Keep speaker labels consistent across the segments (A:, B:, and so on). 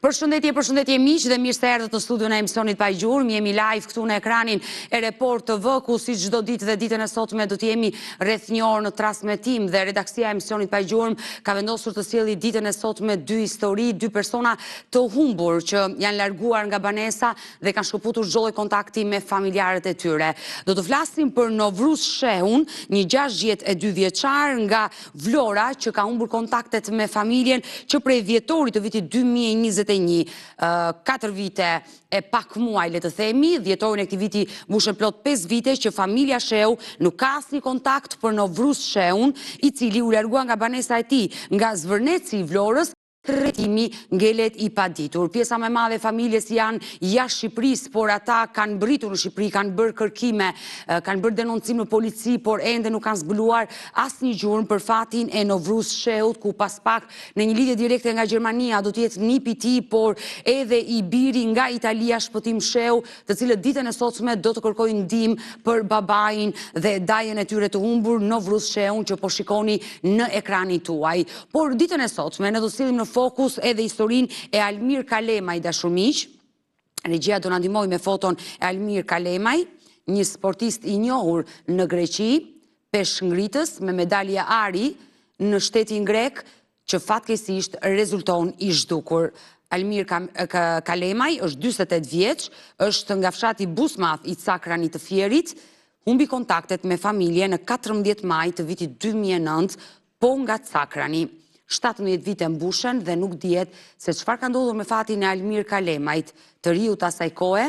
A: Përshëndetje miq dhe mirë se erdhët në studion e emisionit Pa Gjurmë. Jemi live këtu në ekranin e Report TV, ku si çdo ditë dhe ditën e sotme do të jemi rreth një orë në transmetim dhe redaksia e emisionit Pa Gjurmë ka vendosur të sjellë ditën e sotme dy histori, dy persona të humbur që janë larguar nga banesa dhe kanë shkëputur çdo lloj kontakti me familjarët e tyre. Do të flasim për Novruz Shehun, një 62 vjeçar nga Vlora që ka humbur kontaktet me familjen që prej dhjetorit të vitit 2021, 4 vite e pak muaj le të themi, dhjetorin e këtij viti mbushën plot 5 vite që familja Shehu nuk ka asnjë kontakt për Novruz Shehun, i cili u largua nga banesa e tij nga Zvërneci i Vlorës. Rretimi ngelet i paditur. Pjesa më e madhe e familjes janë jashtë Shqipërisë, por ata kanë mbritur në Shqipëri, kanë bërë kërkime, kanë bërë denoncim në polici, por ende nuk kanë zbuluar asnjë gjurmë për fatin e Novruz Shehut, ku pas pak në një lidhje direkte nga Gjermania do të jetë nipi i tij, por edhe i biri nga Italia, Shpëtim Shehu, të cilët ditën e sotme do të kërkojnë ndihmë për babain dhe dajën e tyre të humbur, Novruz Shehun, që po shikoni në ekranin tuaj. Por ditën e sotme ne do të sillim në fokus edhe historinë e Almir Kalemaj, dashur miq. Regjia do na ndihmoj me foton e Almir Kalemaj, një sportist i njohur në Greqi, peshngritës me medalje ari në shtetin grek, që fatkeqësisht rezulton i zhdukur. Almir Kalemaj është 48 vjeç, është nga fshati Busmath i Cakranit të Fierit, humbi kontaktet me familje në 14 maj të vitit 2009, po nga Cakrani. 17 vite mbushen dhe nuk dihet se çfarë ka ndodhur me fatin e Almir Kalemajt, të riut asaj kohe,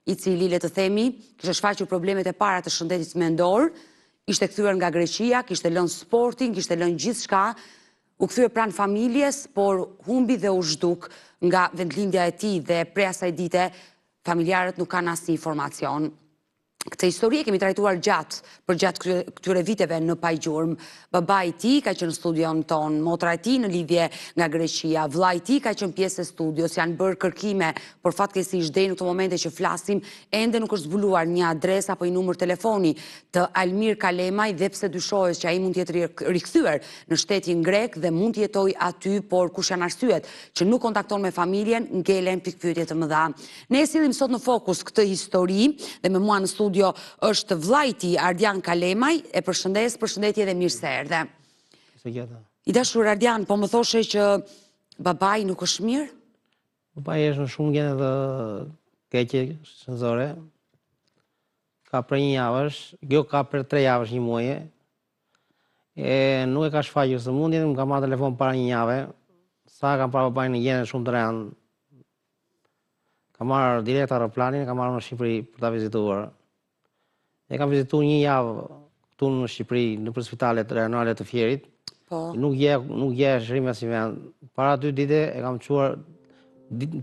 A: i cili le të themi kishte shfaqur problemet e para të shëndetit mendor, ishte kthyer nga Greqia, kishte lënë sportin, kishte lënë gjithçka, u kthye pranë familjes, por humbi dhe u zhduk nga vendlindja e tij dhe prej asaj dite familjarët nuk kanë asnjë informacion. Këtë histori e kemi trajtuar gjatë këtyre viteve në Pa Gjurmë. Babai i tij ka qenë në studion ton, motra e tij në lidhje nga Greqia, vllai i tij ka qenë pjesë e studios, janë bërë kërkime, por fatkeqësisht deri në këtë momente që flasim, ende nuk është zbuluar një adresë apo një numër telefoni të Almir Kalemaj, dhe pse dyshohet që ai mund të jetë rikthyer në shtetin grek dhe mund të jetojë aty, por kush janë arsyet që nuk kontakton me familjen, ngelen pikpyetje të mëdha. Ne e sillim sot në fokus këtë histori dhe me mua në studio është vllai i tij, Ardian Kalemaj. E përshëndetje dhe mirë se erdhe. I dashur Ardian, po më thoshe që babai nuk është mirë?
B: Babai është në shumë gjendje të keqe shënzore. Ka për një javësh, kjo ka për 3 javësh, një muaje. Nuk e ka shfaqur sëmundjen, më ka marrë telefon para një jave. Sa kam parë babain në gjendje shumë të rëndë. Ka marrë direkt aeroplanin, ka marrë në Shqipëri për ta vizituar. E kam vizituar një javë këtu në Shqipëri, në për spitalet rajonale të Fierit. Nuk je shërime si vend. Para 2 dite e kam çuar,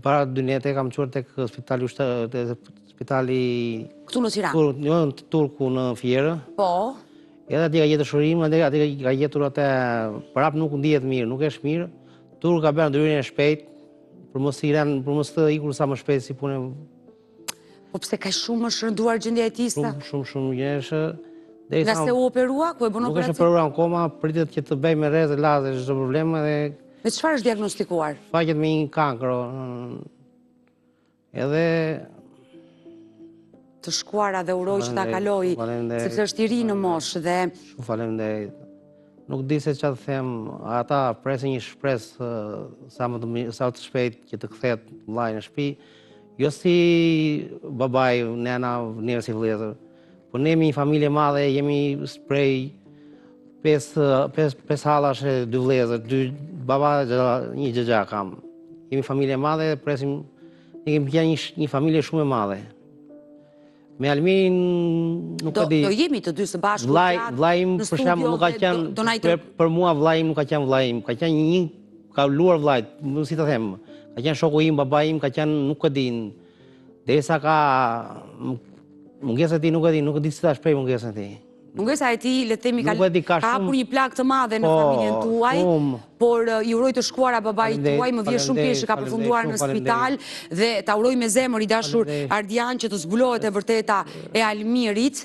B: para 2 nete e kam çuar tek spitali
A: këtu në Tiranë.
B: Turku në Fierë.
A: Po.
B: Edhe aty ka gjetur shërim, aty ka gjetur atë, prap nuk ndihet mirë, nuk është mirë. Turku ka bërë ndryrjen e shpejtë për mos të ikur sa më shpejt si punë.
A: Po pse ka shumë është rënduar gjendja e tij sa?
B: Shumë gjendje.
A: Nga se u operua, ku e bën operacion?
B: Nuk është operuar akoma, pritet që të bëj me rrezë lazer çdo problem dhe
A: me çfarë është diagnostikuar?
B: Faqet me një kankro. Edhe
A: të shkuara dhe uroj që ta kaloj, sepse është i ri në moshë dhe
B: shumë faleminderit. Nuk di se çfarë të them, ata presin një shpresë sa të shpejt që të kthehet vllai në shtëpi. Jo si babai, nena, njerëz si vëllezër. Po ne jemi një familje madhe, jemi prej 5 hallash, 2 vëllezër, 2 baba, një xhaxha kam. Jemi familje madhe, presim, ne kemi qenë një familje shumë e madhe. Me Almirin nuk e di.
A: Do jemi të dy së bashku
B: vllai im për shembull nuk ka qenë për mua, vllai im nuk ka qenë vllai im, ka qenë një kaluar vllai, si të them. Ka qenë shoku im, babai im ka qenë, nuk e di. Derisa ka mungesa e tij, nuk e di si ta shpreh mungesën e tij.
A: Mungesa e tij, le të themi, ka hapur një plagë të madhe në familjen tuaj, por i uroj të shkuara babait tuaj, më vjen shumë keq që ka përfunduar në spital dhe ta uroj me zemër i dashur Ardian që të zbulohet e vërteta e Almirit.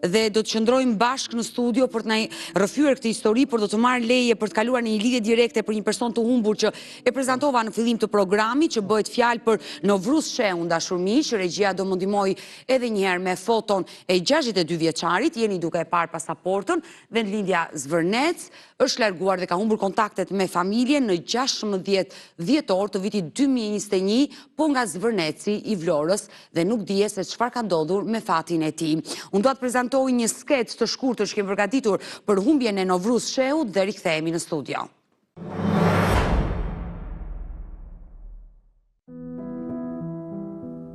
A: Dhe do të qëndrojmë bashkë në studio për të na rrëfyer këtë histori, por do të marr leje për të kaluar në një lidhje direkte për një person të humbur që e prezantova në fillim të programit, që bëhet fjalë për Novruz Shehun, dashur miq. Regjia do më ndihmoj edhe një herë me foton e 62 vjeçarit. Jeni duke e parë pasaportën, vendlindja Zvërnec, është larguar dhe ka humbur kontaktet me familjen në 16 dhjetor të vitit 2021, po nga Zvërneci i Vlorës, dhe nuk dihet se çfarë ka ndodhur me fatin e tij. Unë do të prezantoj një skec të shkurtër që kemi përgatitur për humbjen e Novruz Shehut dhe rikthehemi në studio.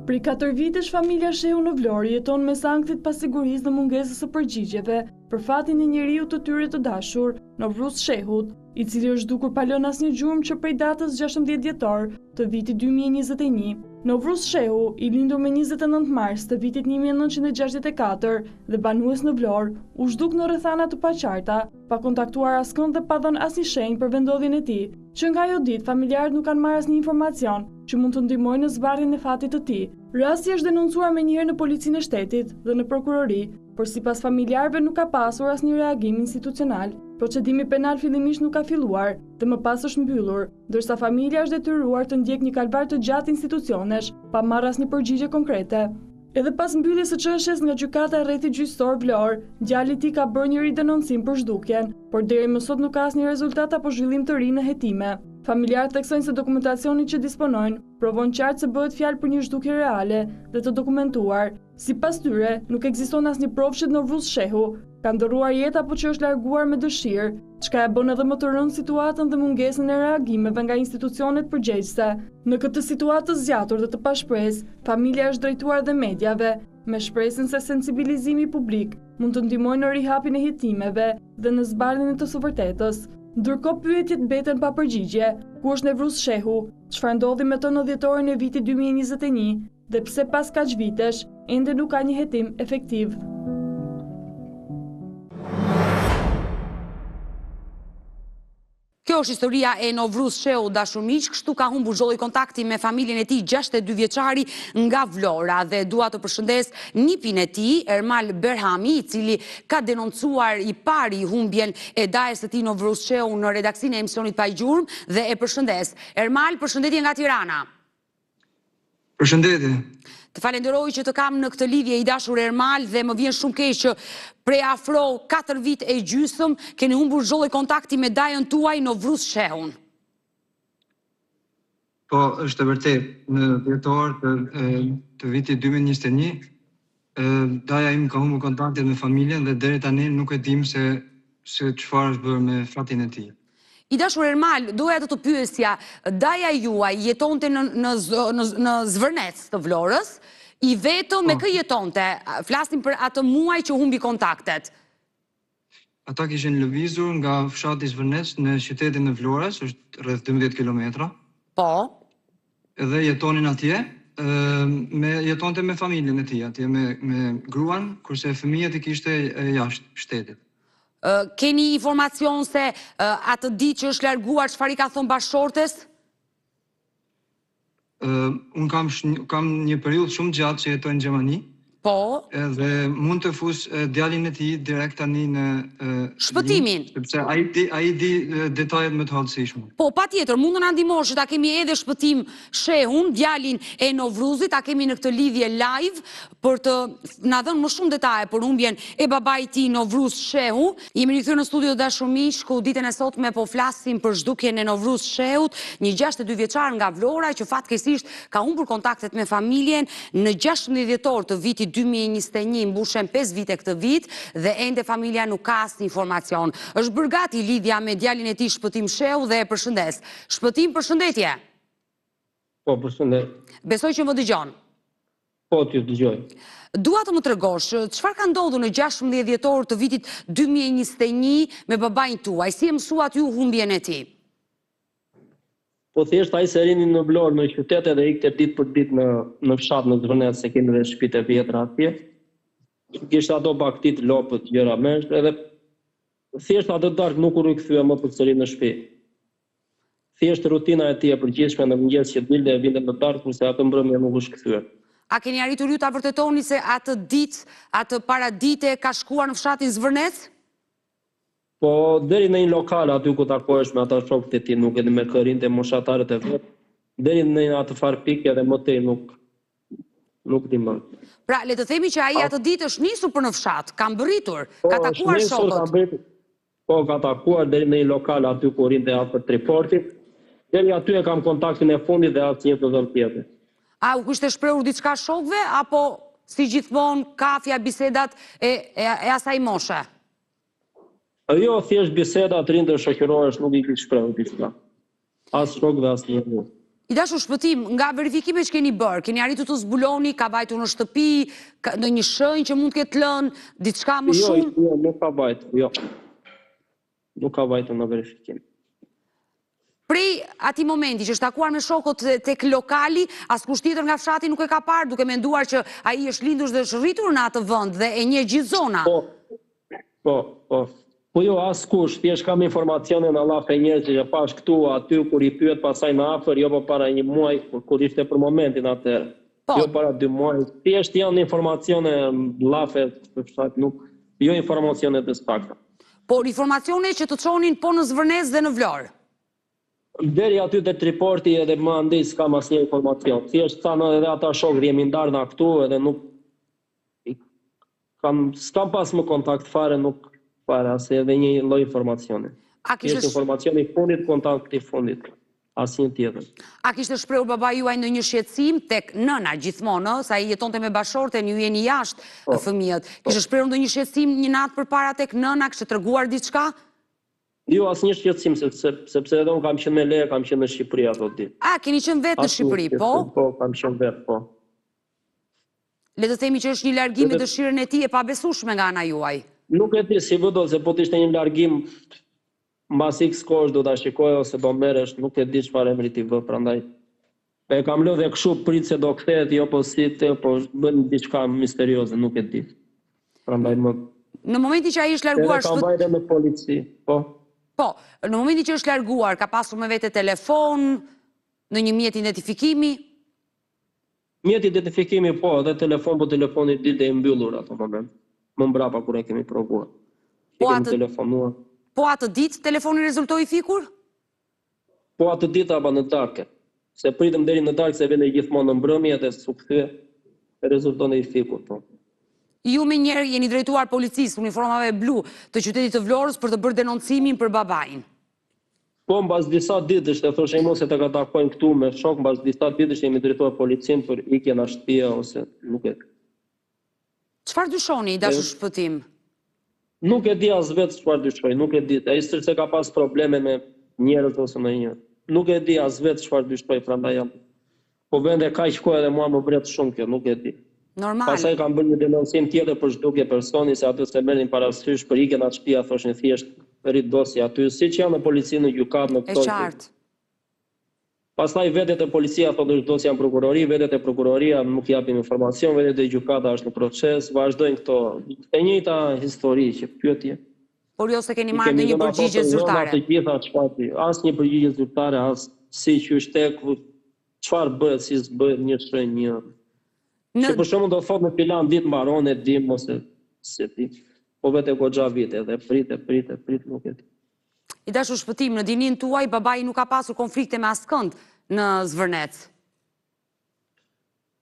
C: Prej 4 vitesh familja Shehu në Vlorë jeton me sanktit pasigurisë dhe mungesës së përgjigjeve për fatin e njeriu të tyre të dashur, Novruz Shehut, i cili është dukur pa lënë asnjë gjurmë që prej datës 16 dhjetor të vitit 2021. Novruz Shehu, i lindur me 29 mars të vitit 1964 dhe banues në Vlorë, u zhduk në rrethana të paqarta, pa kontaktuar askënd dhe pa dhënë asnjë shenjë për vendodhjen e tij, që nga ajo ditë familjarët nuk kanë marrë asnjë informacion që mund të ndihmojnë në zbardhjen e fatit të tij. Rasti është denoncuar menjëherë në policinë e shtetit dhe në prokurori, por sipas familjarëve nuk ka pasur asnjë reagim institucional. Procedimi penal fillimisht nuk ka filluar dhe më pas është mbyllur, ndërsa familja është detyruar të ndjek një kalvar të gjatë institucionesh pa marrë asnjë përgjigje konkrete. Edhe pas mbylljes së çështjes nga gjykata e rrethit gjyqësor Vlorë, djali i tij ka bërë një ridenoncim për zhdukjen, por deri më sot nuk ka asnjë rezultat apo zhvillim të ri në hetime. Familjarët theksojnë se dokumentacioni që disponojnë provon qartë se bëhet fjalë për një zhdukje reale dhe të dokumentuar. Sipas tyre, nuk ekziston asnjë provë që Novruz Shehu ka ndërruar jetë apo që është larguar me dëshirë, çka e bën edhe më të rëndë situatën dhe mungesën e reagimeve nga institucionet përgjegjëse. Në këtë situatë të zgjatur dhe të pashpresë, familja është drejtuar dhe mediave, me shpresën se sensibilizimi publik mund të ndihmojë në rihapin e hetimeve dhe në zbardhjen e të së vërtetës. Ndërkohë pyetjet mbeten pa përgjigje: ku është Novruz Shehu, çfarë ndodhi me të në dhjetorin e vitit 2021 dhe pse pas kaq vitesh ende nuk ka një hetim efektiv.
A: Kjo është historia e Novruz Shehut, dashur miq, kështu ka humbur zholli kontakti me familjen e tij 62 vjeçari nga Vlora, dhe dua të përshëndes nipin e tij, Ermal Berhami, i cili ka denoncuar i pari humbjen e dajes së tij Novruz Shehu në redaksinë e emisionit Pa Gjurmë, dhe e përshëndes. Ermal, përshëndetje nga Tirana.
D: Përshëndetje.
A: Të falenderoj që të kam në këtë lidhje, i dashur Ermal, dhe më vjen shumë keq që prej afro 4 vite e gjysmë keni humbur zholli kontakti me dajën tuaj Novruz Shehun.
D: Po, është e vërtet, në dhjetor të vitit 2021, daja im ka humbur kontaktet me familjen dhe deri tani nuk e dim se çfarë është bërë me fatin e tij.
A: I dashur Ermal, doja të pyesja, daja juaj jetonte në Zvërnec të Vlorës, i vetëm me kë jetonte? Flasim për atë muaj që humbi kontaktet.
D: Ata kishin lëvizur nga fshati Zvërnec në qytetin e Vlorës, është rreth 12 kilometra.
A: Po.
D: Edhe jetonin atje, jetonte me familjen e tij atje, me gruan, kurse fëmijët i kishte jashtë shtetit.
A: Keni informacion se atë ditë që është larguar, çfarë i ka thënë bashkëshortes?
D: Unë kam një periudhë shumë gjatë që jetoj në Gjermani.
A: Po.
D: Edhe mund të fus djalin e tij direkt tani në
A: shpëtimin.
D: Sepse ai di detajet më të hollësishme.
A: Po, patjetër, mund të na ndihmosh, ta kemi edhe shpëtim Shehun, djalin e Novruzit, ta kemi në këtë lidhje live për të na dhënë më shumë detaje për humbjen e babait të tij Novruz Shehu. Jemi rikthyer në studio dashur miq, ku ditën e sotme po flasim për zhdukjen e Novruz Shehut, një 62 vjeçar nga Vlora që fatkeqësisht ka humbur kontaktet me familjen në 16 dhjetor të vitit 2021, mbushen 5 vite këtë vit dhe ende familja nuk ka asnjë informacion. Është bërë gati lidhja me djalin e tij Shpëtim Shehu dhe e përshëndes. Shpëtim, përshëndetje.
E: Po, përshëndet.
A: Besoj që më dëgjon.
E: Po, t'ju dëgjoj.
A: Dua të më tregosh, çfarë ka ndodhur në 16 dhjetor të vitit 2021 me babain tuaj? Si e mësuat ju humbjen e tij?
E: Po thjesht ai se rini në Vlorë në qytet edhe ikte ditë për ditë në fshat në Zvërnec, se kemi dhe shtëpitë e vjetra atje. Kishte ato baktit, lopët, gjëra mesht, edhe thjesht atë darkë nuk u rikthye më përsëri në shtëpi. Thjesht rutina e tij e përgjithshme në mëngjes që dilte e vinte në darkë, kurse atë mbrëmje nuk u shkthyer.
A: A keni arritur ju ta vërtetoni se atë paradite ka shkuar në fshatin Zvërnec?
E: Po deri në një lokal aty ku takohesh me ata shokët e tij, nuk e di me kërinte moshatarët e vet, deri në atë farë pikë edhe më tej nuk di më.
A: Pra, le të themi që ai atë ditë është nisur për në fshat, ka mbërritur, ka takuar shokët.
E: Po, ka takuar deri në një lokal aty ku rinte afër Triportit. Deri aty e kam kontaktin e fundit dhe asnjë të dhënë tjetër.
A: A u kishte shprehur diçka shokëve apo si gjithmonë kafja, bisedat e asaj moshe?
E: Jo, thjesht bisedat rinde shoqërohesh, nuk i kishte shprehur diçka. As shokëve as njeriu.
A: I dashur shpëtim, nga verifikimet që keni bërë, keni arritur të zbuloni, ka vajtur në shtëpi, në një shenjë që mund të ketë lënë, diçka më shumë?
E: Jo, nuk ka vajtur, jo. Nuk ka vajtur në verifikim.
A: Prej ati momenti që është takuar me shokët tek lokali, askush tjetër nga fshati nuk e ka parë, duke menduar që ai është lindur dhe është rritur në atë vend dhe e njeh gjithë zona.
E: Po jo, askush, thjesht kam informacione në llafe njerëz që pash këtu aty kur i pyet pasaj më afër, jo para një muaji, kur ishte për momentin atëherë. Jo para 2 muaj. Thjesht janë informacione llafe të fshatit, nuk jo informacione të sakta.
A: Por informacione që të çonin po në Zvërnec dhe në Vlorë.
E: Deri aty te Triporti edhe më andej s'kam asnjë informacion. Thjesht thanë edhe ata shokë jemi ndarë na këtu edhe nuk s'kam pas më kontakt fare, nuk fare as edhe një lloj informacioni. Thjesht informacioni i fundit, kontakti i fundit. Asnjë tjetër.
A: A kishte shprehur babai juaj ndonjë shqetësim tek nëna gjithmonë, sa ai jetonte me bashorten, ju jeni jashtë fëmijët. Kishte shprehur ndonjë shqetësim një natë përpara tek nëna, kishte treguar diçka?
E: Jo, asnjë shqetësim, sepse edhe unë kam qenë me leje, kam qenë në Shqipëri ato ditë.
A: A, keni qenë vetë në Shqipëri, po?
E: Po, kam qenë vetë, po.
A: Le të themi që është një largim me dëshirën e tij e pabesueshme nga ana juaj.
E: Nuk e di si vëdo, se po të ishte një largim mbas X kohësh do ta shikoj ose do merresh, nuk e di çfarë emri ti vë, prandaj. E kam lënë dhe kështu prit se do kthehet, jo po si të, po bën diçka misterioze, nuk e di. Prandaj më.
A: Në momentin që ai është larguar
E: kam vajte me polici, po.
A: Po, në momentin që është larguar, ka pasur me vete telefon, në një mjet identifikimi?
E: Mjet identifikimi, po, edhe telefon, po telefoni dilte i mbyllur ato moment. Më mbrapa kur e kemi provuar. Kemi telefonuar.
A: Po atë ditë telefoni rezultoi fikur?
E: Po atë ditë apo në darkë. Se pritëm deri në darkë se vende gjithmonë në mbrëmje dhe s'u kthye, rezulton i fikur, po.
A: Ju me njerë jeni drejtuar policisë uniformave blu të qytetit të Vlorës për të bërë denoncimin për babain.
E: Po, mbas disa ditësh, të thoshë mos se të ka takojnë këtu me shok, mbas disa ditësh jemi drejtuar policin për ikje në shtëpia ose nuk e.
A: Çfarë dyshoni, dashur shpëtim?
E: Nuk e di as vetë çfarë dyshoj, nuk e di. Ai se ka pas probleme me njerëz ose me një. Nuk e di as vetë çfarë dyshoj, prandaj jam. Po vende kaq kohë edhe mua më bret shumë kjo, nuk e di.
A: Normal.
E: Pastaj kam bërë një denoncim tjetër për zhdukje personi, se aty se merrin parasysh për ikjen atë shtëpia, thoshin thjesht rrit dosja aty, siç janë në policinë në gjykatë në këto.
A: E qartë.
E: Pastaj vetet e policia thonë që dosja në prokurori, vetet e prokuroria nuk japin informacion, vetet e gjykata është në proces, vazhdojnë këto. E njëjta histori që pyetje.
A: Por jo se keni marrë ndonjë përgjigje zyrtare.
E: Të gjitha çfarë, asnjë përgjigje zyrtare, as si qysh tek çfarë bëhet, si s'bëhet një shenjë. Që për shumë do thot në filan ditë mbaron e dim ose se ti, po vete goxha vite dhe prit nuk e di.
A: I dashur shpëtim, në dinin tuaj, babai nuk ka pasur konflikte me askënd në Zvërnec?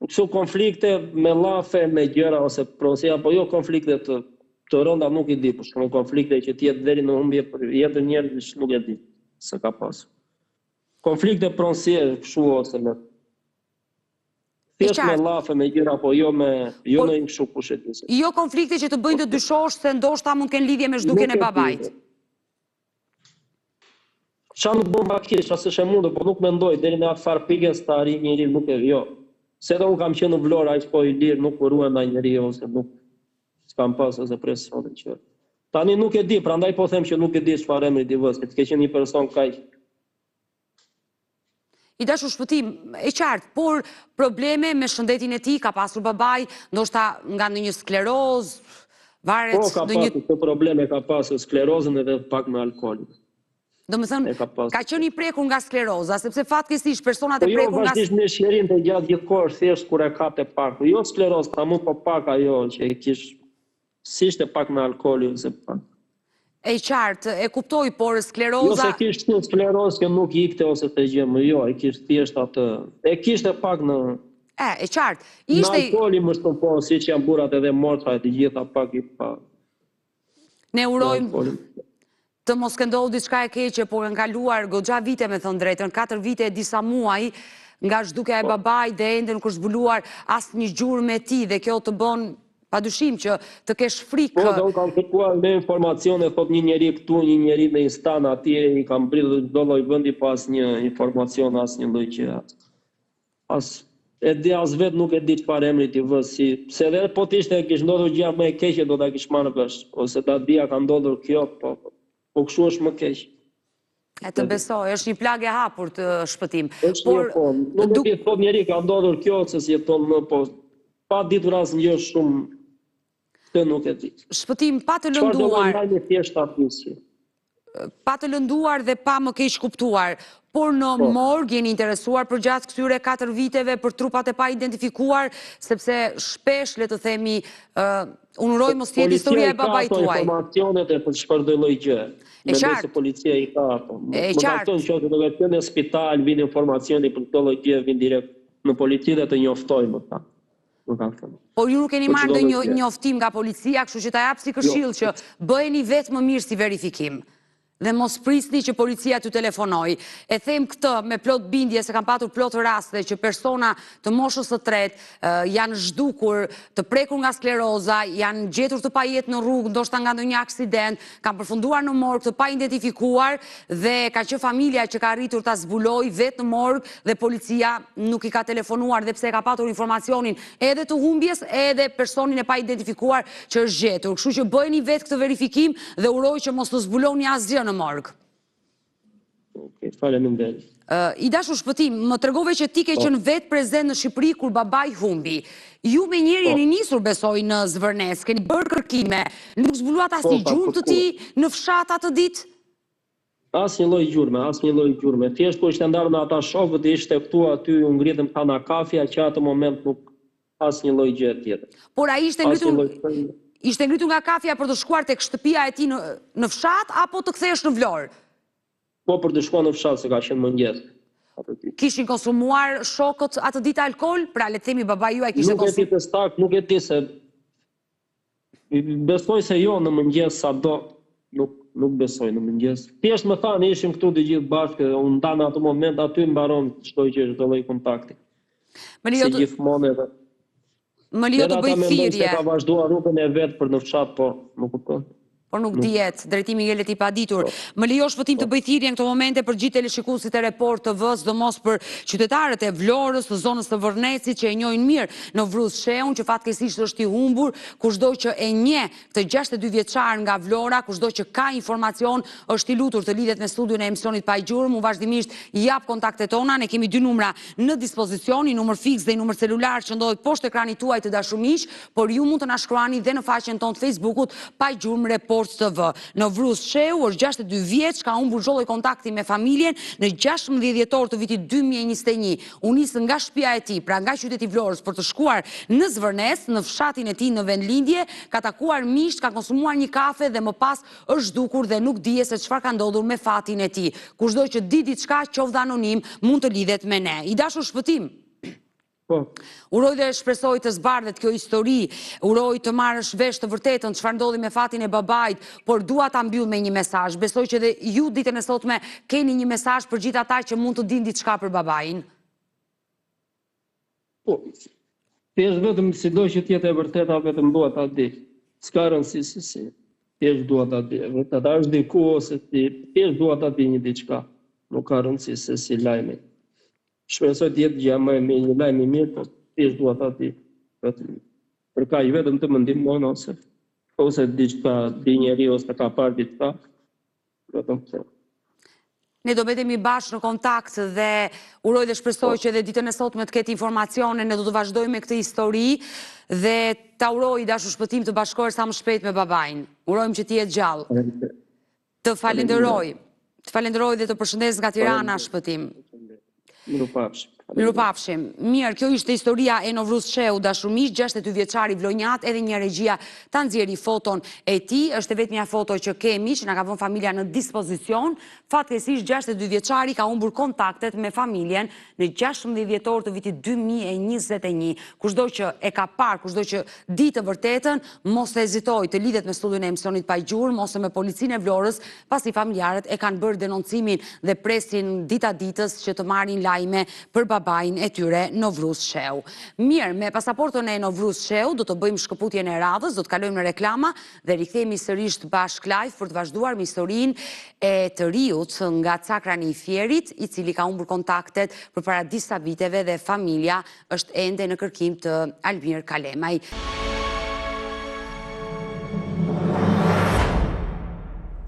E: Kështu konflikte me llafe, me gjëra ose pronësia, po jo konflikte të rënda nuk i di, por shumë konflikte që tjetë deri në humbje për jetën njerëzish nuk e di se ka pasur. Konflikte pronësie kështu ose me thjesht me llafe, me gjëra, po jo në një kështu kushet.
A: Jo konflikte që të bëjnë të dyshosh se ndoshta mund kenë lidhje me zhdukjen e babait.
E: Qa nuk bën bakisht, asë është e mundë, po nuk mendoj, deri në atë farë pikës të arri njëri, nuk e jo. Se dhe unë kam qenë në Vlorë, aq po i lirë, nuk ruem nga njëri, ose nuk s'kam pas ose presionin që. Tani nuk e di, prandaj po them që nuk e di çfarë emri di vës, të ke qenë një person kaq.
A: I dashur shpëtim, e qartë, por probleme me shëndetin e tij ka pasur babai, ndoshta nga ndonjë skleroz, varet
E: Po, ka pasur këto probleme, ka pasur sklerozën edhe pak me alkoolin.
A: Do më thënë,
E: E ka pasur.
A: ka qenë i prekur nga skleroza, sepse fatkesish personat
E: Po
A: e
E: jo,
A: prekur nga...
E: vazhdisht në shjerin të gjatë gjithë kohë, thjesht kur e kapte pak. Jo skleroz, ta mu po pak ajo që e kish, si ishte pak me alkooli ose pak.
A: E qartë, e kuptoj, por
E: Jo
A: skleroza...
E: se kishte skleroz që nuk ikte ose të gjemë, jo, e kishte thjesht atë. E kishte pak në...
A: E qartë,
E: Në
A: ishte...
E: alkooli më shtë po, si që janë burat edhe mortra e të gjitha pak i pa.
A: Ne
E: në
A: urojmë
E: alkooli.
A: të mos këndohë diçka e keqe, por kanë kaluar goxha vite, me thënë drejtën, 4 vite e disa muaj, nga zhdukja e babaj dhe ende nuk është zbuluar asë një gjurë me ti, dhe kjo të bon padyshim që të kesh frikë.
E: Po, dhe unë kam kërkuar me informacione, thot një njeri këtu, një njeri në instan atje, i kam bridhë do lloj vendi pas një informacion, as një lloj që as vetë nuk e di çfarë emri ti vë, se edhe po t'ishte kish ndodhur gjë më e keqe do ta kish marrë vesh, ose ta dia ka ndodhur kjo, po kështu është më keq.
A: E të besoj, është një plagë e hapur të shpëtim.
E: Është një po, nuk e di thot njeri ka ndodhur kjo, se si jeton më, po pa ditur asnjë shumë, këtë nuk e di.
A: Shpëtim pa të
E: Çfarë do
A: lënduar,
E: lajme thjesht aty.
A: pa të lënduar dhe pa më keq kuptuar, por në morg jeni interesuar për gjatë këtyre 4 viteve për trupat e pa identifikuar, sepse shpesh, le të themi, unë uroj mos jetë historia e babait tuaj.
E: Policia i ka ato informacionet e për çfarë do lloj gjë. Mendoj se policia i ka ato. Më kupton që do të ketë në spital vin informacioni për këtë lloj gjë, vin direkt në polici dhe të njoftojmë ata.
A: Por ju nuk keni marrë ndonjë njoftim nga policia, kështu që ta jap si këshill që bëheni vetë më mirë si verifikim. Dhe mos prisni që policia t'ju telefonoj. E them këtë me plot bindje se kam patur plot raste që persona të moshës së tretë janë zhdukur, të prekur nga skleroza, janë gjetur të pajetë në rrugë, ndoshta nga ndonjë aksident, kanë përfunduar në morg të pa identifikuar dhe ka që familja që ka arritur ta zbuloj vetë në morg dhe policia nuk i ka telefonuar dhe pse ka patur informacionin edhe të humbjes edhe personin e pa identifikuar që është gjetur. Kështu që bëjeni vetë këtë verifikim dhe uroj që mos të zbuloni asgjë në morg.
E: Faleminderit.
A: I dashur Shpëtim, më tregove që ti ke qenë vetë prezent në Shqipëri kur babai humbi. Ju me njëri jeni nisur besoj në Zvërnes, keni bërë kërkime, nuk zbuluat asnjë gjurmë të ti në fshat atë ditë?
E: Asnjë lloj gjurme. Thjesht po ishte ndarë me ata shokët, ishte këtu aty, u ngritëm kana kafja që atë moment nuk asnjë lloj gjë tjetër.
A: Por ai ishte ngritur nga kafja për të shkuar tek shtëpia e tij në fshat apo të kthehesh në Vlorë?
E: Po për të shkuar në fshat se ka qenë mëngjes.
A: Kishin konsumuar shokët atë ditë alkool? Pra le të themi babai juaj kishte
E: konsumuar. Nuk e di të sakt, nuk e di se besoj se jo në mëngjes sado, nuk besoj në mëngjes. Thjesht më thanë ishim këtu të gjithë bashkë, unë ndanë atë moment aty mbaron çdo gjë, çdo lloj kontakti. Si gjithmonë edhe.
A: Më lijo të bëj thirrje.
E: Ka vazhduar rrugën e vet për në fshat, po nuk kupton.
A: Por nuk dihet, drejtimi jelet i paditur. Më lijo Shpëtim të bëj thirrje në këto momente për gjithë teleshikuesit e Report TV-s, sidomos për qytetarët e Vlorës, të zonës të Vërnesit që e njohin mirë në Vrus Sheun, që fatkeqësisht është i humbur, kushdo që e njeh këtë 62 vjeçar nga Vlora, kushdo që ka informacion, është i lutur të lidhet me studion e emisionit Pa Gjurmë, vazhdimisht i jap kontaktet tona, ne kemi 2 numra në dispozicion, një numër fiks dhe një numër celular që ndodhet poshtë ekranit tuaj të dashur miq, por ju mund të na shkruani dhe në faqen tonë të Facebookut Pa Gjurmë Report TV. Në Vrus Sheu është 62 vjeç, ka humbur çdo lloj kontakti me familjen në 16 dhjetor të vitit 2021. U nis nga shtëpia e tij, pra nga qyteti Vlorës për të shkuar në Zvërnes, në fshatin e tij në vendlindje, ka takuar miq, ka konsumuar një kafe dhe më pas është zhdukur dhe nuk dihet se çfarë ka ndodhur me fatin e tij. Kushdo që di diçka, qoftë anonim, mund të lidhet me ne. I dashur Shpëtim, uroj dhe shpresoj të zbardhet kjo histori, uroj të marrësh vesh të vërtetën çfarë ndodhi me fatin e babait, por dua ta mbyll me një mesazh. Besoj që dhe ju ditën e sotme keni një mesazh për gjithë ata që mund të dinë diçka për babain.
E: Po, thjesht vetëm sido që të jetë e vërteta, vetëm dua ta di. S'ka rëndësi si. Thjesht dua ta di. Vetë ta është diku ose ti, thjesht dua ta di një diçka. Nuk ka rëndësi se si lajmi. Shpresoj të jetë gjë më e mirë, një lajm i mirë, po thjesht dua ta di. Për kaq vetëm të më ndihmon ose diçka di njeri ose ka parë diçka. Vetëm këtë.
A: Ne do betemi bashkë në kontakt dhe uroj dhe shpresoj që edhe ditën e sotme të ketë informacione, ne do të vazhdojmë me këtë histori dhe ta uroj dashur Shpëtim të bashkohesh sa më shpejt me babain. Urojmë që të jetë gjallë. Të falenderoj. Të falenderoj dhe të përshëndes nga Tirana, Shpëtim.
E: Mirupafshim.
A: Mirupafshim. Mirë, kjo ishte historia e Novruz Sheu, dashur miq, 62 vjeçari vlonjat, edhe një regjia ta nxjerri foton e tij, është vetëm një foto që kemi, që na ka vënë familja në dispozicion. Fatkeqësisht 62 vjeçari ka humbur kontaktet me familjen në 16 dhjetor të vitit 2021. Kushdo që e ka parë, kushdo që di të vërtetën, mos të hezitojë të lidhet me studion e emisionit Pa Gjurmë ose me policinë e Vlorës, pasi familjarët e kanë bërë denoncimin dhe presin dita ditës që të marrin lajme për babajnë e tyre Novruz Sheu. Mirë, me pasaportën e Novruz Sheu do të bëjmë shkëputjen e radhës, do të kalojmë në reklama dhe rikthehemi sërish bashkë live për të vazhduar me historinë e të riut nga Cakrani i Fierit, i cili ka humbur kontaktet përpara disa viteve dhe familja është ende në kërkim të Almir Kalemaj.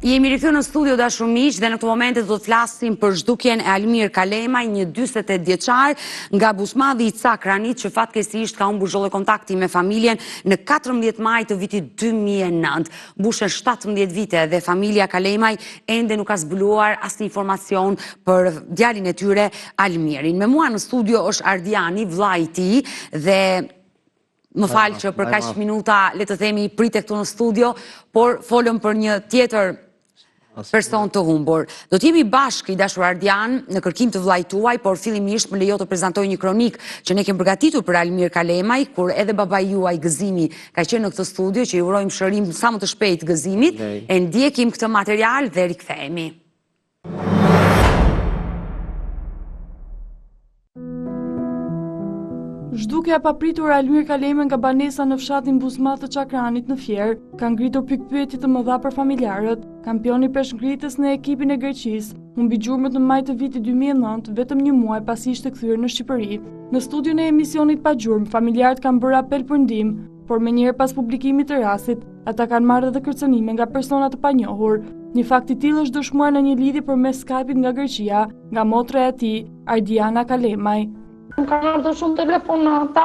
A: Jemi rikthyer në studio, dashur miq, dhe në këtë moment do të flasim për zhdukjen e Almir Kalemaj, një 48 vjeçar nga Busmadhi i Cakranit, që fatkeqësisht ka humbur çdo kontakti me familjen në 14 maj të vitit 2009. Mbushen 17 vite dhe familja Kalemaj ende nuk ka zbuluar asnjë informacion për djalin e tyre Almirin. Me mua në studio është Ardiani, vllai i tij, dhe më falë që për kaq minuta le të themi prite këtu në studio, por folëm për një tjetër person të humbur. Do t'jemi bashkë, i dashur Ardian, në kërkim të vllait tuaj, por fillimisht më lejo të prezantoj një kronik që ne kemi përgatitur për Almir Kalemaj, kur edhe babai juaj Gëzimi ka qenë në këtë studio, që i urojmë shërim sa më të shpejt Gëzimit. E ndjekim këtë material dhe rikthehemi.
C: Zhdukja e papritur e Almir Kalemaj nga banesa në fshatin Busmadh të Cakranit në Fier ka ngritur pikpyetje të mëdha për familjarët. Kampioni peshngritës në ekipin e Greqisë humbi gjurmët në maj të vitit 2009, vetëm një muaj pasi ishte kthyer në Shqipëri. Në studion e emisionit Pa Gjurmë, familjarët kanë bërë apel për ndihmë, por menjëherë pas publikimit të rastit, ata kanë marrë edhe kërcënime nga persona të panjohur. Një fakt i tillë është dëshmuar në një lidhje përmes Skype-it nga Greqia, nga motra e tij, Ardiana Kalemaj.
F: Më kanë ardhur shumë telefonata,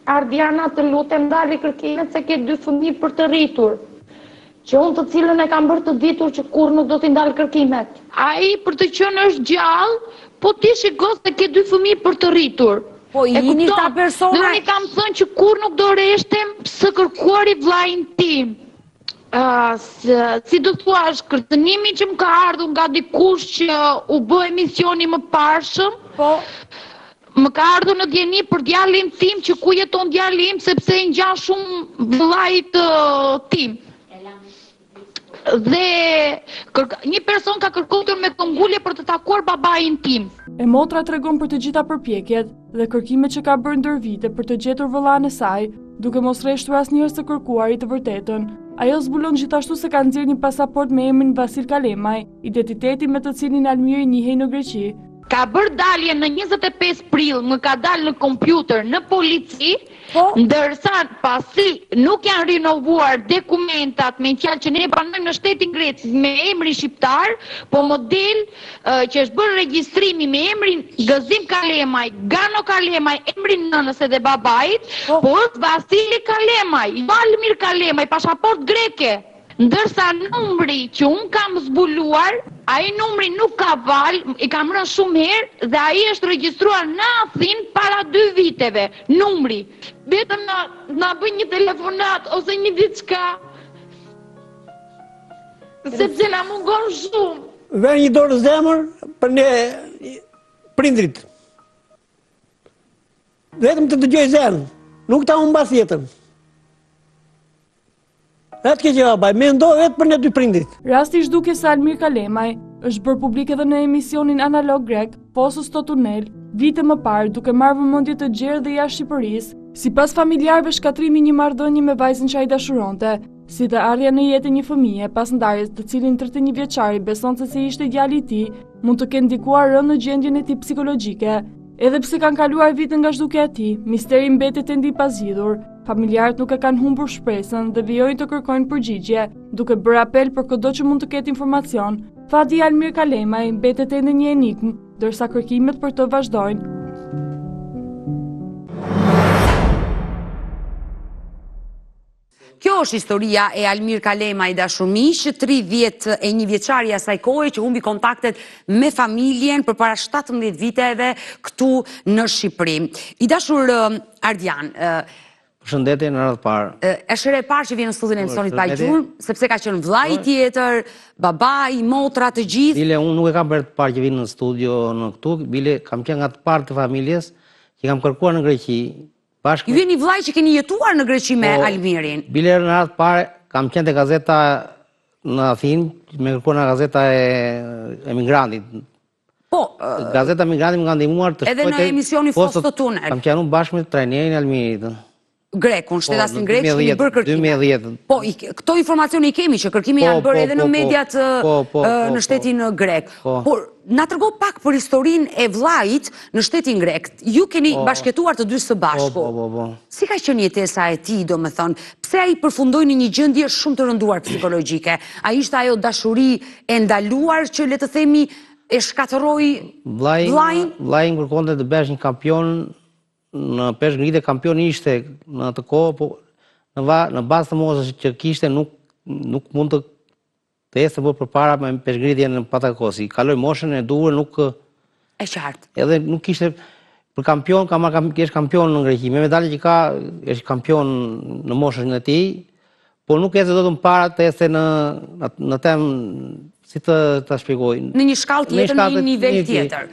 F: Ardiana të lutem ndali kërkimet se ke 2 fëmijë për të rritur, që unë të cilën e kam bërë të ditur që kur nuk do t'i ndalë kërkimet. Ai për të qenë është gjallë, po ti shiko se ke 2 fëmijë për të rritur.
A: Po jeni ta persona.
F: Dhe unë kam thënë që kur nuk do reshtem së kërkuari vllajin tim. Si do thuash, kërcënimi që më ka ardhur nga dikush që u bë emisioni më parshëm, po më ka ardhur në djeni për djalin tim që ku jeton djali im sepse i ngjan shumë vllait tim. Dhe një person ka kërkuar me këmbgulje për të takuar babain tim.
C: E motra tregon për të gjitha përpjekjet dhe kërkimet që ka bërë ndër vite për të gjetur vëllain e saj, duke mos rreshtur asnjëherë së kërkuarit të vërtetën. Ajo zbulon gjithashtu se ka nxjerrë një pasaport me emrin Vasil Kalemaj, identiteti me të cilin Almiri njihej në Greqi.
F: Ka bërë dalje në 25 prill, më ka dalë në kompjuter në polici, ndërsa pasi nuk janë rinovuar dokumentat me fjalë që ne banojmë në shtetin grek me emrin shqiptar, po model që është bërë regjistrimi me emrin Gëzim Kalemaj, Gano Kalemaj, emrin nënës dhe babait, po është Vasili Kalemaj, Almir Kalemaj, pasaport greke. Ndërsa numri që unë kam zbuluar, ai numri nuk ka valë, i kam rënë shumë herë dhe ai është regjistruar në Athinë para 2 viteve, numri. Vetëm na bëj një telefonat ose një diçka, sepse na mungon shumë.
G: Vjen një dorë zemër për ne prindrit. Vetëm të dëgjoj zemrën, nuk ta humbas jetën. Atë që babaj, mendo vetë për ne 2 prindit.
C: Rasti i zhdukjes së Almir Kalemaj është bërë publik edhe në emisionin analog grek, Posës to tunel, vite më parë, duke marrë vëmendje të gjerë dhe jashtë Shqipërisë. Sipas familjarëve, shkatrimi një marrëdhënie me vajzën që ai dashuronte, si dhe ardhja në jetë e një fëmije pas ndarjes, të cilin 31 vjeçari beson se si ishte djali i tij, mund të kenë ndikuar rënd në gjendjen e tij psikologjike. Edhe pse kanë kaluar vite nga zhdukja e tij, misteri mbetet ende i pazgjidhur. Familjarët nuk e kanë humbur shpresën dhe vijojnë të kërkojnë përgjigje, duke bërë apel për çdo që mund të ketë informacion. Fati i Almir Kalemaj mbetet ende një enigmë, ndërsa kërkimet për të vazhdojnë.
A: Kjo është historia e Almir Kalema i dashur miq, 31 vjeçaria asaj kohe që humbi kontaktet me familjen përpara 17 viteve këtu në Shqipëri. I dashur Ardian,
B: Përshëndetje në radhë parë.
A: Është e parë që vjen në studion e emisionit Pa Gjurmë, sepse ka qenë vllai tjetër, babai, motra, të gjithë.
B: Bile, unë nuk e kam bërë të parë që vinë në studio në këtu, bile kam qenë nga të parë të familjes që kam kërkuar në Greqi.
A: Ju vjen një vllai që keni jetuar në Greqi me Almirin.
B: Bile në radhë parë kam qenë te gazeta në Athinë, me kërkuar nga gazeta e Emigrantit.
A: Po,
B: Gazeta Emigranti më ka ndihmuar të
A: edhe në emisioni Fos të Tunel.
B: Kam qenë unë bashkë me trajnerin e Almirit.
A: Grekun, shtetasin grek që i bërë kërkime.
B: 2010.
A: Po, këto informacione i kemi që kërkimi janë bërë edhe në mediat në shtetin grek. Por, na tërgo pak për historinë e vllait në shtetin grek. Ju keni bashketuar të dy së bashku. Si ka qenë jetesa e tij, domethënë, pse ai përfundoi në një gjendje shumë të rënduar psikologjike? A ishte ajo dashuri e ndaluar që le të themi e shkatërroi vllain?
B: Vllai kërkonte të bësh një kampion në peshngritje, kampion ishte në atë kohë, po në bazë të mosës që kishte nuk mund të ecë më përpara me peshngritje në Patakosi. Kaloi moshën e duhur, nuk
A: e qartë.
B: Edhe nuk kishte për kampion, është kampion në Greqi, me medalje që ka, është kampion në moshën e tij, po nuk ecë do të më para të ecë në temë, si të shpjegoj.
A: Në një shkallë tjetër, në një nivel tjetër.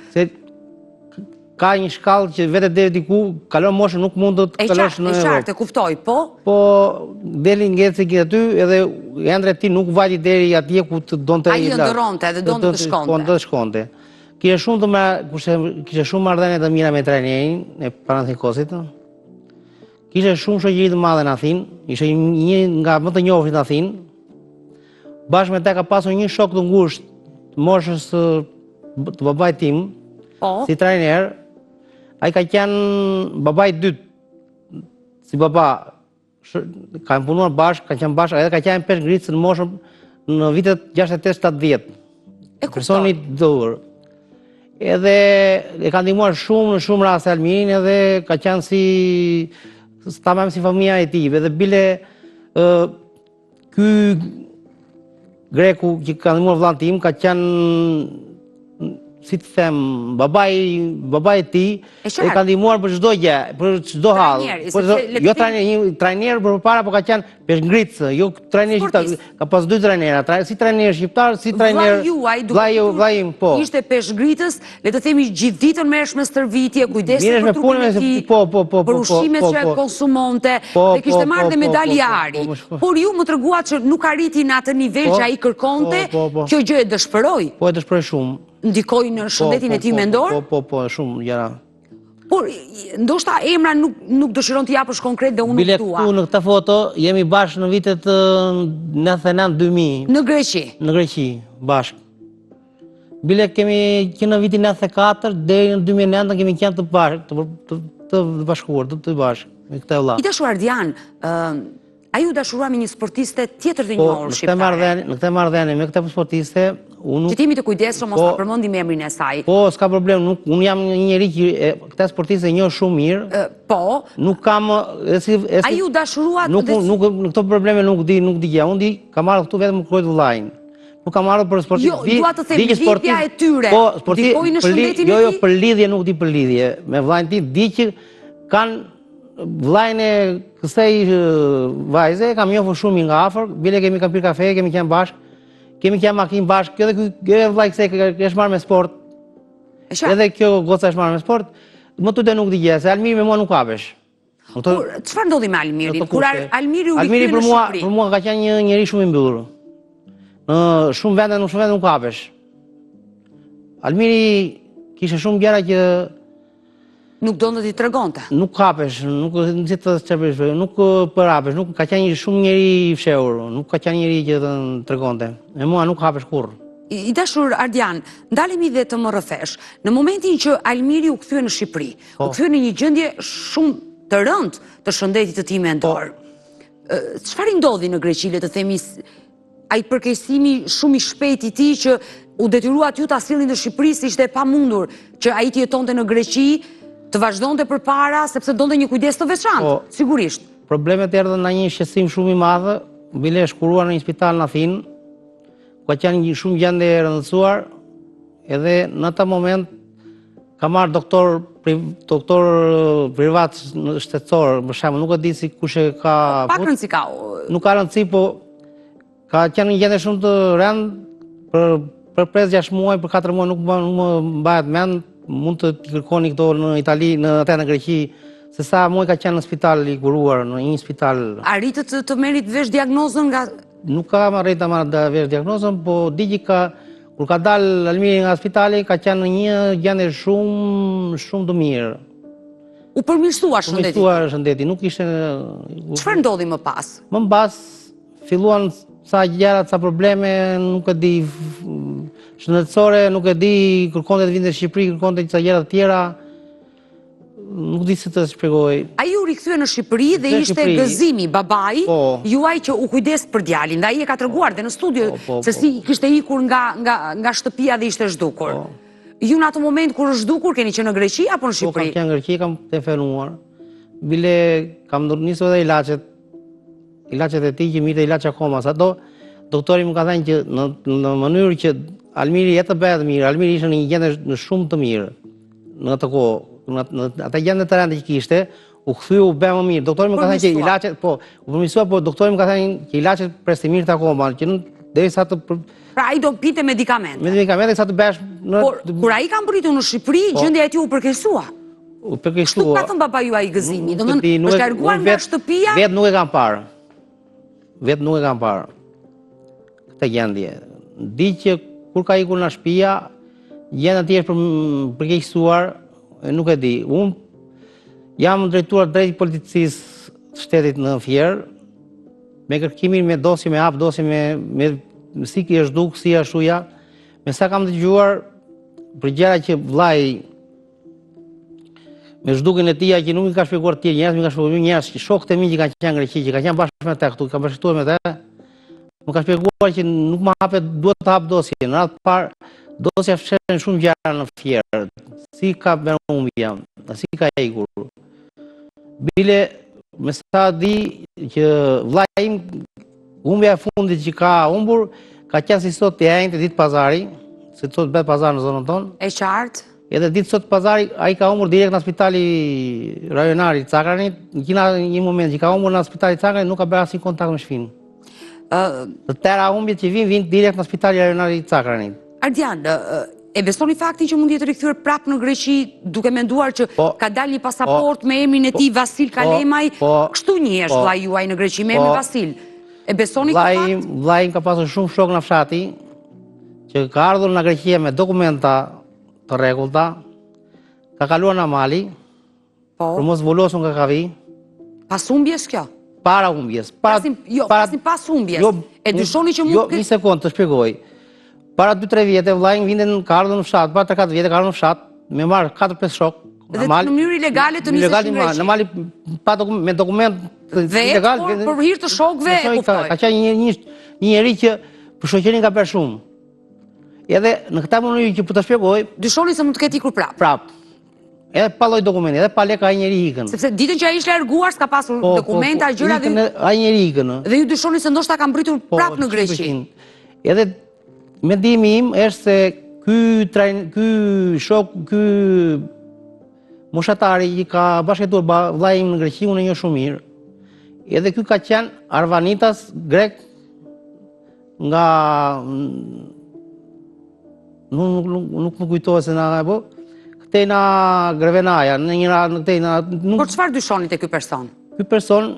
B: Ka një shkallë që vetë deri diku, kalon moshën nuk mund të kalosh në Europë.
A: E qartë, e kuftoj, po?
B: Po, deli ngecë që aty, edhe ëndra e tij nuk vajti deri atje ku të donte
A: ai ndëronte dhe donte të shkonte.
B: Po, të shkonte. Kishte shumë marrëdhënie të mira me trajnerin e Panathinaikosit. Kishte shumë shoqëri të madhe në Athinë, ishte një nga më të njohurit në Athinë. Bashkë me ta ka pasur një shok të ngushtë të moshës të babait tim, si trajner. Ai ka qenë babai i dytë, si baba, kanë punuar bashkë, kanë qenë bashkë, edhe ka qenë peshngritës në moshën në vitet 68-70. Personi i duhur. Edhe e ka ndihmuar shumë në shumë raste Almirin, edhe ka qenë si familja e tij. Edhe bile ky greku që ka ndihmuar vllain tim ka qenë, si të them, babai i tij e ka ndihmuar për çdo gjë, për çdo hall. Jo trajner përpara, por ka qenë peshngritës, jo trajner shqiptar. Ka pas dy trajnera, si trajner shqiptar, si trajner vllai im, po.
A: Ishte peshngritës, le të themi gjithë ditën merresh me stërvitje, kujdesej për trupin e tij, për ushqimet që konsumonte, dhe kishte marrë dhe medalje ari. Por ju më treguat që nuk arriti në atë nivel që ai kërkonte, kjo gjë e dëshpëroi.
B: Po, e dëshpëroi shumë.
A: Ndikoj në shëndetin e tij mendor?
B: Po, shumë gjëra.
A: Por, ndoshta emra nuk dëshiron të japësh konkret dhe unë nuk dua.
B: Bile këtu në këtë foto, jemi bashkë në vitet 99-2000.
A: Në Greqi?
B: Në Greqi, bashkë. Bile kemi qenë në vitin 94, deri në 2009 kemi qenë të bashkuar, të bashkë, me këtë vëlla.
A: I dashur Ardian, a ju dashurua me një sportiste tjetër të njohur shqiptare?
B: Në këtë marrëdhënie me këtë sportiste,
A: që t'jemi të kujdesshëm mos ta përmendim emrin e saj.
B: Po, s'ka problem, unë jam një njerëz që këtë sportiste e njoh shumë mirë.
A: Po.
B: Nuk kam
A: a ju dashuruat
B: në këto probleme nuk di gjë. Unë di kam marrë këtu vetëm kujt vllain. Nuk kam marrë për sportist.
A: Jo, dua të them lidhja e tyre. Dikoj në shëndetin e tij.
B: Jo, për lidhje nuk di për lidhje. Me vllain tim di që kanë vllain e kësaj vajze, kam njohur shumë nga afër, bile kemi pirë kafe, kemi qenë bashkë. Kemi qenë makinë bashkë, kjo vllai kësaj është marrë me sport. Edhe kjo goca është marrë me sport. Më tutë nuk di gjë, se Almiri me mua nuk hapesh.
A: Çfarë ndodhi me Almirin? Kur Almiri u rikthye në Shqipëri?
B: Për mua ka qenë një njerëz shumë i mbyllur. Në shumë vende nuk hapesh. Almiri kishte shumë gjëra që
A: nuk donte t'i tregonte.
B: Nuk hapesh, nuk përhapesh, nuk ka qenë shumë njeri i fshehur, nuk ka qenë njeri që të tregonte. Me mua nuk hapesh kurrë.
A: I dashur Ardian, ndalemi dhe të më rrëfesh. Në momentin që Almiri u kthye në Shqipëri, u kthye në një gjendje shumë të rëndë të shëndetit të tij mendor. Çfarë ndodhi në Greqi, le të themi, ai përkeqësimi shumë i shpejt i tij që u detyruat ju ta sillni në Shqipëri, se ishte e pamundur që ai të jetonte në Greqi, të vazhdonte përpara sepse donte një kujdes të veçantë, sigurisht.
B: problemet erdhën në një shqetësim shumë i madh, bile shkuruar në një spital në Athinë, ku ka qenë shumë gjendje e rëndësuar, edhe në atë moment ka marrë doktor privat shtetësor, për shembull, nuk e di si kush e ka.
A: Pak rëndësi ka.
B: Nuk ka rëndësi, po ka qenë një gjendje shumë të rëndë për pres 6 muaj, për 4 muaj nuk më mbahet mend, mund të kërkoni këto në Itali, në Greqi, se sa muaj ka qenë në spital i kuruar, në një spital.
A: Arritët të merit vesh diagnozën nga...
B: Nuk ka arritë të marrë vesh diagnozën, po digji kur ka dalë Almiri nga spitali, ka qenë në një gjendje shumë të mirë.
A: U përmirësua shëndeti?
B: Përmirësua shëndeti, nuk ishte...
A: Çfarë ndodhi më pas?
B: Më pas, filluan sa gjëra, sa probleme, nuk e di, shëndetësore, nuk e di, kërkonte të vinte në Shqipëri, kërkonte ca gjëra të tjera. Nuk di si të shpjegoj.
A: Ai u rikthye në Shqipëri dhe ishte gëzimi babai juaj që u kujdes për djalin. Dhe ai e ka treguar dhe në studio se si kishte ikur nga shtëpia dhe ishte zhdukur. Ju në atë moment kur është zhdukur keni qenë në Greqi apo në Shqipëri?
B: Po, kam qenë në Greqi, kam telefonuar. Bile kam nisur edhe ilaçet e tij që mirë, ilaç akoma. Sado doktori më ka thënë që në mënyrë që Almiri jetë të bëhet mirë, Almiri ishte në një gjendje shumë të mirë në atë kohë. Në ata gjendje të rënda që kishte, u kthyu u bë më mirë. Doktori më ka thënë që ilaçet, po, u përmirësua, po doktori më ka thënë që ilaçet presin mirë akoma, që derisa të
A: Pra ai do pinte medikamente.
B: Medikamente sa të bësh në
A: kur ai ka mbritur në Shqipëri, gjendja e tij u përkeqësua.
B: U përkeqësua.
A: Kështu ka thënë baba juaj gëzimi, domethënë është larguar nga shtëpia.
B: Vetë nuk e kam parë. Vetë nuk e kam parë. Këtë gjendje. Di që kur ka ikur në shtëpia, gjendja e tij është përkeqësuar. Nuk e di, unë jam drejtuar drejt policisë të shtetit në Fier, me kërkimin me dosje, me hap dosje, me si ki është duk, si është shuja, me sa kam dëgjuar për gjëra që vllai me zhdukin e tija që nuk i ka shpjeguar të tjerë njerëz, më ka shpjeguar njerëz që shokët e mi që kanë qenë në Greqi, që kanë qenë bashkë me te këtu, kanë bashkëtuar me te, më ka shpjeguar që nuk më hapet, duhet të hap dosje. Në radhë parë, dosja fshen shumë gjëra në Fier. Si ka bërë humbja, si ka ikur. Bile, me sa di që vllai im, humbja e fundit që ka humbur, ka qenë si sot e njëjtë ditë pazari, se sot bëhet pazar në zonën tonë.
A: E qartë.
B: Edhe ditë sot pazari, ai ka humbur direkt në spitali rajonal i Cakranit, një moment që ka humbur në spitali Cakranit, nuk ka bërë asnjë kontakt me shpinë. Të tëra humbjet që vinë direkt në spitali rajonal i Cakranit.
A: Ardian, e besoni faktin që mund jetë rikthyer prapë në Greqi duke menduar që ka dalë një pasaport me emrin e tij Vasil Kalemaj, kështu njihesh vllai juaj në Greqi me emrin Vasil. E besoni këtë fakt?
B: Vllai im ka pasur shumë shok në fshati, që ka ardhur në Greqi me dokumenta të rregullta, ka kaluar në Mali, për mos vulosur nga kavi.
A: Pas humbjes kjo?
B: Para humbjes.
A: Pasin pas humbjes. E dyshoni që mund...
B: Jo, një sekund të shpjegoj. Para 2-3 vjetë, vllai im ka ardhur në fshat, para 3-4 vjetë ka ardhur në fshat, me marrë 4-5 shok.
A: Dhe në mënyrë ilegale të nisesh në Greqi.
B: Në Mali, me dokument
A: ilegal. Vetë, për hir të shokëve e kuptoj.
B: Ka qenë një njeri që për shoqërinë ka bërë shumë. Edhe në këtë mënyrë që po ta shpjegoj,
A: dyshoni se mund të ketë ikur prapë.
B: Prapë. Edhe pa lloj dokumenti, edhe pa lekë ai njeri ikën.
A: Sepse ditën që ai ishte larguar, s'ka pasur dokumenta, gjëra
B: dhe ai njeri ikën.
A: Dhe ju dyshoni se ndoshta ka mbritur prapë në Greqi.
B: Edhe mendimi im është se ky shok, ky moshatari që ka bashkëtuar vllai im në Greqi, unë e njoh shumë mirë. Edhe ky ka qenë Arvanitas grek nga nuk më kujtohet se na apo këtej na Grevenaja, në
A: Por çfarë dyshoni te ky person?
B: Ky person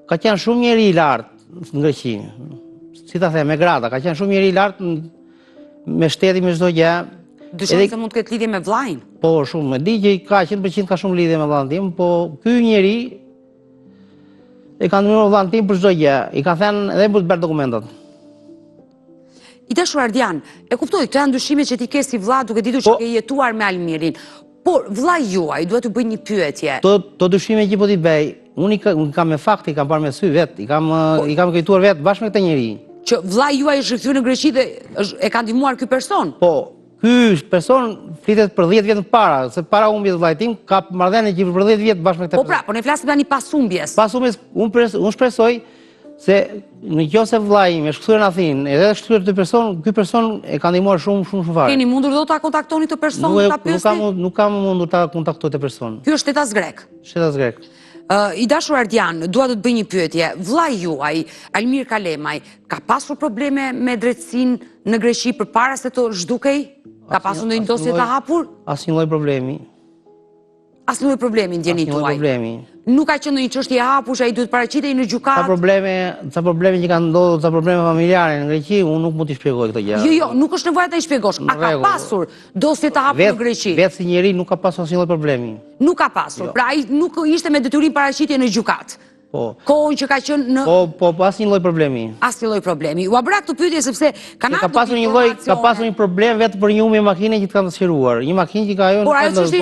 B: ka qenë shumë njeri i lartë në Greqi. Si ta them, me grada, ka qenë shumë njeri i lartë me shteti, me çdo gjë.
A: Dyshoni se mund të ketë lidhje me vllain?
B: Po, shumë. E di që ka 100% ka shumë lidhje me vllain tim, po ky njeri e ka ndërmuar vllain tim për çdo gjë. I ka thënë edhe për të bërë dokumentat.
A: I dashur Ardian, e kuptoj, këto janë dyshimet që ti ke si vlla duke ditur që ke jetuar me Almirin. Por vllai juaj duhet të bëj një pyetje.
B: To dyshime që po ti bëj, unë kam me fakte, i kam parë me sy vet, i kam kujtuar vet bashkë me këtë njeri.
A: Që vllai juaj është rikthyer në Greqi dhe e ka ndihmuar ky person?
B: Po, Ky person flitet për 10 vjet më para, se para humbjes vllajt tim ka marrëdhënie që për 10 vjet bashkë me këtë.
A: Po pra, po ne flasim tani pas humbjes.
B: Pas humbjes, unë shpresoj se në qoftë vllai im është kthyer në Athinë, edhe është kthyer ky person e ka ndihmuar shumë fare.
A: Keni mundur do ta kontaktoni të person ta pyesni?
B: Nuk kam mundur ta kontaktoj të person.
A: Ky është shtetas grek.
B: Shtetas grek.
A: I dashur Ardian, dua të të bëj një pyetje. Vllai juaj, Almir Kalemaj, ka pasur probleme me drejtësinë në Greqi përpara se të zhdukej? Ka pasur ndonjë dosje të hapur?
B: Asnjë lloj problemi.
A: Asnjë lloj problemi ndjeni tuaj.
B: Asnjë lloj problemi.
A: Nuk ka qenë ndonjë çështje e hapur që ai duhet paraqitej në gjykatë?
B: Ca probleme që kanë ndodhur, ca probleme familjare në Greqi, unë nuk mund t'i shpjegoj këto gjëra.
A: Jo, nuk është nevojë ta i shpjegosh. A ka pasur dosje të hapur në Greqi?
B: Vetë si njeri nuk ka pasur asnjë lloj problemi.
A: Nuk ka pasur. Pra ai nuk ishte me detyrim paraqitje në gjykatë.
B: Po.
A: Kohën që ka qenë në...
B: Po, asnjë lloj problemi.
A: Asnjë lloj problemi. U abra këtë pyetje sepse
B: ka pasur një problem vetë për një humbje makine që të kanë sqaruar. Një makinë që ka ajo.
A: Por ajo çështje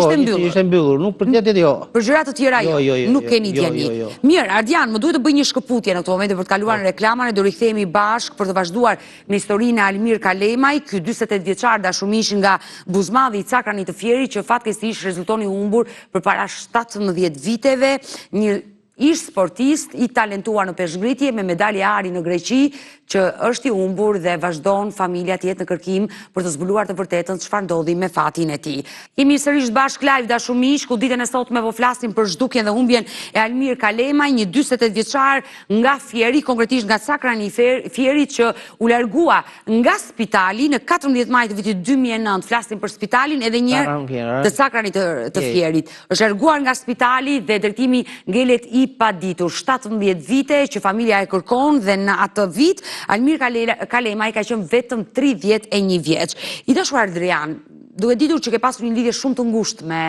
B: ishte mbyllur. Nuk për tjetër jo.
A: Për gjëra të tjera jo. Nuk keni djeni. Mirë, Ardian, më duhet të bëj një shkëputje në këtë moment për të kaluar në reklamën e do rikthehemi bashkë për të vazhduar me historinë e Almir Kalemaj, ky 48 vjeçar dashumish nga Buzmadhi i Cakranit të Fierit që fatkeqësisht rezultoni humbur përpara 17 viteve, një ish sportist i talentuar në peshngritje me medalje ari në Greqi, që është i humbur dhe vazhdon familja të jetë në kërkim për të zbuluar të vërtetën çfarë ndodhi me fatin e tij. Jemi sërish bashkë live dashumish, ku ditën e sotme po flasim për zhdukjen dhe humbjen e Almir Kalemaj, një 48 vjeçar nga Fieri, konkretisht nga Cakrani i Fierit, që u largua nga spitali në 14 maj të vitit 2009. Flasim për spitalin edhe një herë të Cakranit të Fierit. Është larguar nga spitali dhe drejtimi ngelet i paditur. 17 vite që familja e kërkon dhe në atë vit Almir Kalemaj ka qenë vetëm 31 vjeç. I dashur Adrian, duhet ditur që ke pasur një lidhje shumë të ngushtë me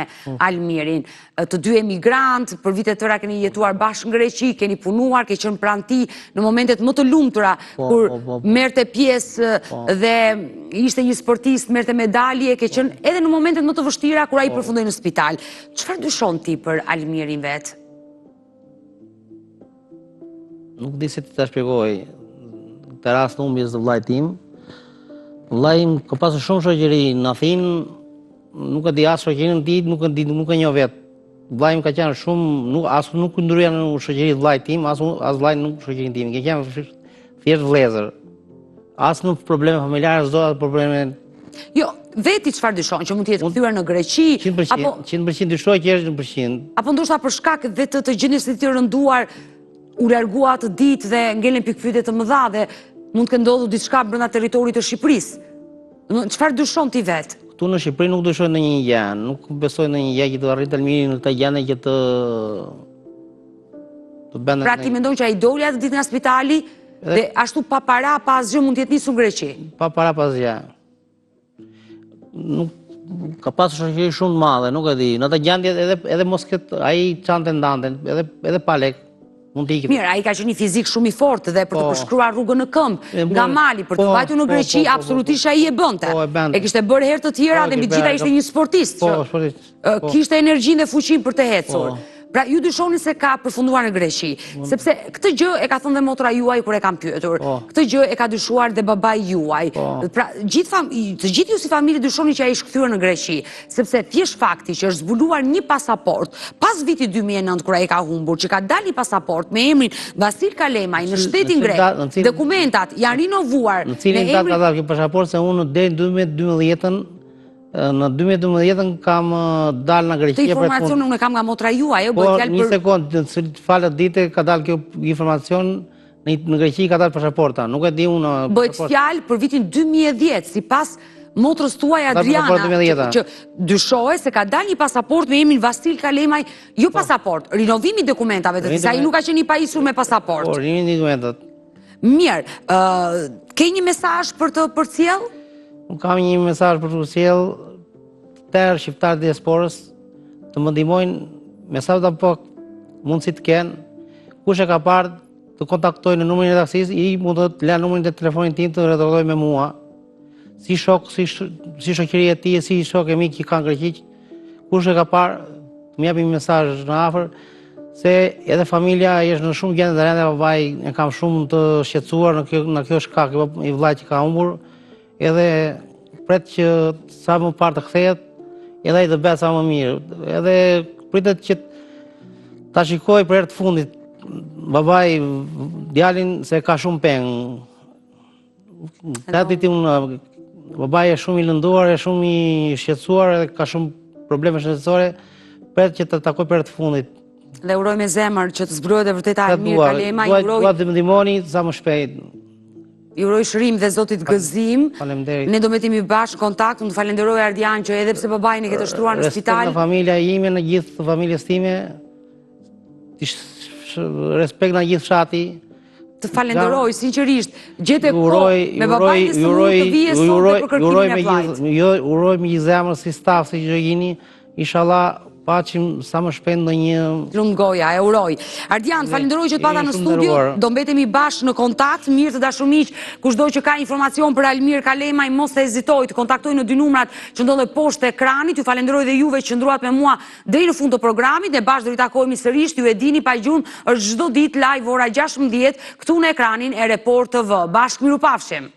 A: Almirin. Të dy emigrant, për vite të tëra keni jetuar bashkë në Greqi, keni punuar, ke qenë pranë tij në momentet më të lumtura, kur merrte pjesë dhe ishte një sportist, merrte medalje, ke qenë edhe në momentet më të vështira kur ai përfundoi në spital. Çfarë dyshon ti për Almirin vet?
B: Nuk di se ta shpjegoj. Të rast në humbjes të vllajt tim. Vllai im ka pasur shumë shoqëri në Athinë, nuk e di as shoqërinë e tij, nuk e njoh vet. Vllai im ka qenë shumë, nuk ndryja në shoqëri të vllajt tim, as vllai nuk shoqërinë tim. Ka qenë thjesht vëllezër. As në probleme familjare, s'do atë probleme.
A: Jo, veti çfarë dyshon, që mund të jetë kthyer në Greqi,
B: 100% dyshoj që është 100%.
A: Apo ndoshta për shkak dhe të gjendjes së tij rënduar, u largua atë ditë dhe ngelen pikpyetje të mëdha dhe mund të ketë ndodhur diçka brenda territorit të Shqipërisë. Çfarë dyshon ti vet?
B: Këtu në Shqipëri nuk dyshoj në një gjë, nuk besoj në një gjë që të arrit Almiri në këtë gjë që të bënte.
A: Pra ti mendon që ai doli atë ditë nga spitali dhe ashtu pa para, pa asgjë mund të jetë nisur në Greqi?
B: Pa para, pa asgjë. Nuk ka pasur shoqëri shumë të madhe, nuk e di. Në atë gjendje edhe mos ketë ai çante ndante, edhe pa lek.
A: Mirë, ai ka qenë një fizik shumë i fortë dhe për të përshkruar rrugën në këmbë nga mali, për të vajtur në Greqi, absolutisht ai e bënte. E kishte bërë herë të tjera dhe megjithatë ishte një sportist që kishte energjinë dhe fuqinë për të ecur. Pra ju dyshoni se ka përfunduar në Greqi, sepse këtë gjë e ka thënë dhe motra juaj kur e kam pyetur. Këtë gjë e ka dyshuar dhe babai juaj. Pra të gjithë ju si familje dyshoni që ai është kthyer në Greqi, sepse thjesht fakti që është zbuluar një pasaport pas vitit 2009 kur ai ka humbur, që ka dalë një pasaport me emrin Vasil Kalemaj në shtetin grek, dokumentat janë rinovuar.
B: Në cilin datë ka dalë kjo pasaport, se unë deri në 2012 kam dalë në Greqi.
A: Të informacion unë kam nga motra juaj,
B: po një sekundë, në falët dite ka dalë kjo informacion, në Greqi ka dalë pasaporta, nuk e di unë.
A: Bëjt fjalë për vitin 2010, si pas motrës tuaj Adriana, që dyshohe se ka dalë një pasaport me emrin Vasil Kalemaj, jo pasaport, rinovimi dokumentave të tij, sa ai nuk ka qenë i pajisur me pasaport.
B: Po, rinovimi dokumentat.
A: Mirë, ke një mesazh për të përcjell?
B: Unë kam një mesazh për të përcjell të shqiptarë diasporës të më ndihmojnë me sa të pak mundësi të kenë, kush e ka parë të kontaktojnë në numrin e taksisë, i mund të lënë numrin e telefonit tim të rretholoj me mua. Si shok, si shoqëri e tij, si shok e mik që kanë Greqi, kush e ka parë, më japi një mesazh në afër, se edhe familja është në shumë gjendje të rënda, babai e kam shumë të shqetësuar në kjo shkak i vllajt që ka humbur. Edhe pret që sa më parë të kthehet, edhe ai të bëhet sa më mirë. Edhe pritet që ta shikoj për herë të fundit babai djalin se ka shumë peng. Tati tim babai është shumë i lënduar, është shumë i shqetësuar edhe ka shumë probleme shëndetësore. Pret që të takoj për herë të fundit.
A: Dhe uroj me zemër që të zbrohet e vërtet Almir Kalema,
B: Dua të më ndihmoni sa më shpejt.
A: Ju uroj shërim dhe Zotit gëzim.
B: Faleminderit.
A: Ne do me timi bashkë kontakt, unë falenderoj Ardian që edhe pse babaj në këtë shtruar në spital.
B: Respekt në familja ime, në gjithë familjes time, respekt në gjithë fshati.
A: Të falenderoj, sinqerisht, gjete kohë me babaj në së mund të vije sot dhe për kërkimin e vllajt.
B: Uroj me një zemër si staf, si që jeni, inshallah, paqim sa më shpejt në një...
A: Lumë goja, e uroj. Ardian, falenderoj që të pata në studio, do mbetemi bashkë në kontakt, mirë të dashumiq, kushdo që ka informacion për Almir Kalemaj, mos të hezitoj, të kontaktoj në dy numrat që ndodhe poshtë ekranit, ju falenderoj dhe juve që ndruat me mua deri në fund të programit, dhe bashkë do i takojmë sërish, ju e dini pa gjurm, është çdo ditë live ora 16 këtu në ekranin e Report TV. Bashkë miru pafshim.